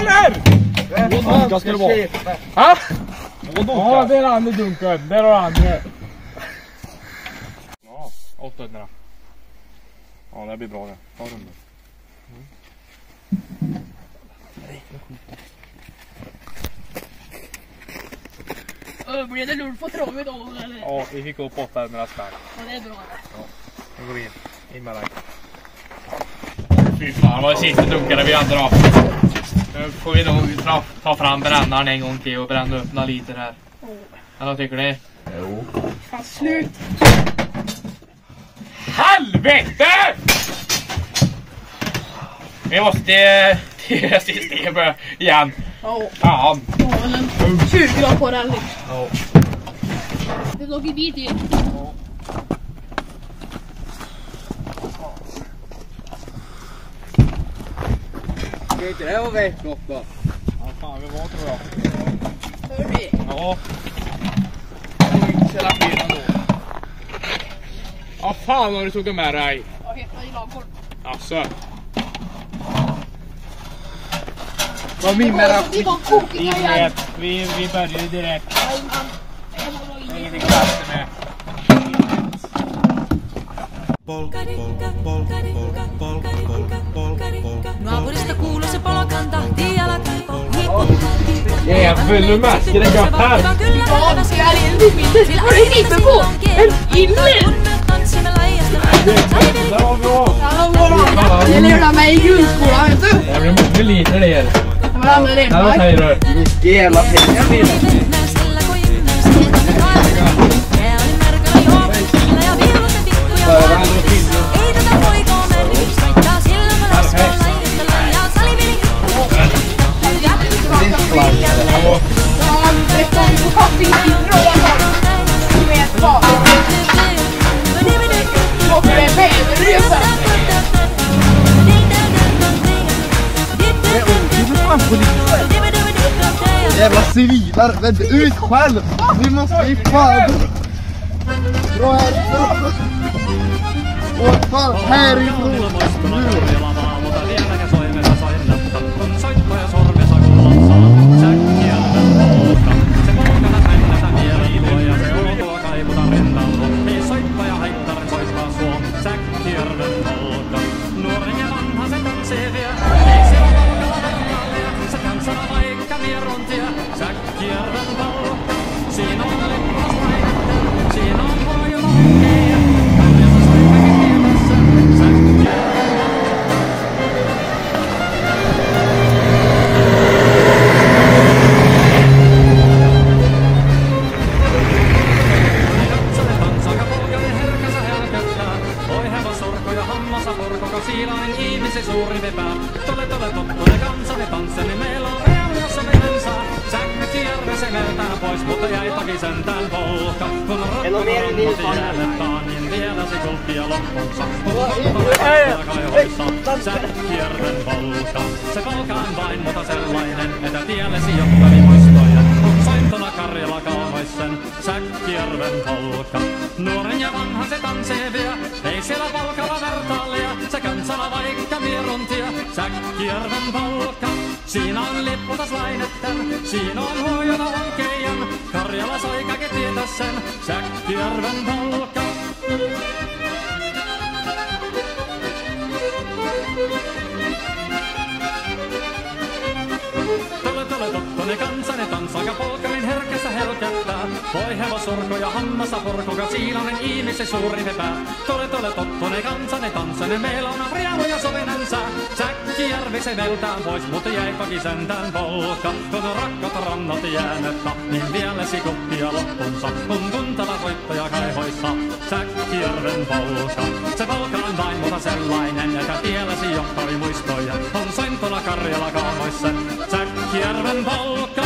Faller! Vad ska det vara? Ha? Ja, det är andra dunken. Där har andra. Ja, 800. Ja, det blir bra det. Ta den nu. Blev det lurt på travet då eller? Ja, vi fick upp 800 spänn. Ja, det är bra. Ja, nu går vi in med dig. Fy fan, vad sista dunkade vi andra. Nu får vi nog ta fram brännaren en gång till och bränna upp några liter här. Ja, vad tycker ni? Jo. Fan, slut! Helvete! Vi måste till systemet igen. Ja. Fan. Ja, eller 20 grader på den. Ja. Det låg i bit i. Ska inte det vara värt något då? Ja, fan vi var tror jag. Hör vi? Ja. Hela tiden då. Ja, fan har du tagit med dig? Ja, helt i lagkort. Alltså. Vad min med det? Vi var kokiga igen. Vi börjar direkt. Ingenting Nej, kast med. Naapurista kuuluu se polkan tahti jalkaan. Jävel, nu märker det gott här. Ja, så är det en liten. Har du lite på? En inled. Det var bra. Det lärde mig i grundskolan, vet du. Det blir mycket liter det här. Vad använder det? Ja, vad säger du? Mycket jävla pengar blir det. Jävla civilar, vänta ut själv! Vi måste i fan! Dra härifrån! Åt fan härifrån! En on vielä niin paljon. Niin vielä se kulkija loppunsa. Säkkijärven polka. Se polka on vain mutta sellainen, että tiellesi johtani muistoja. On sointona Karjala kaunoisen Säkkijärven polka. Nuoren ja vanhan se tanssee vie. Ei siellä polkalla vertaalia. Se kansana vaikka mieruntia. Säkkijärven polka. Siinä on lipputas lainetten. Siinä on huojona hankeijan. Karjala sai kaikki tietä sen. Säkkijärven polka. Tule tottone kansane tanssaaka polkarin herkässä helkättää. Voi hevosurko ja hammasa porkoka siilanen ihmisen suuri vepää. Tule tottone kansane tanssane meillä on riemu ja sovinen sää. Säkkijärvi se veltään pois, mutta jäi toki sentään polka. Kun on rakkat rannat jäänettä, niin vieläsi kuppia loppunsa. Kun tuntava voittaja kaihoissa, Säkkijärven polka. Se polka on vain mutta sellainen, että tielläsi johtari muistoja. On sointona Karjala kaunoissa, Säkkijärven polka.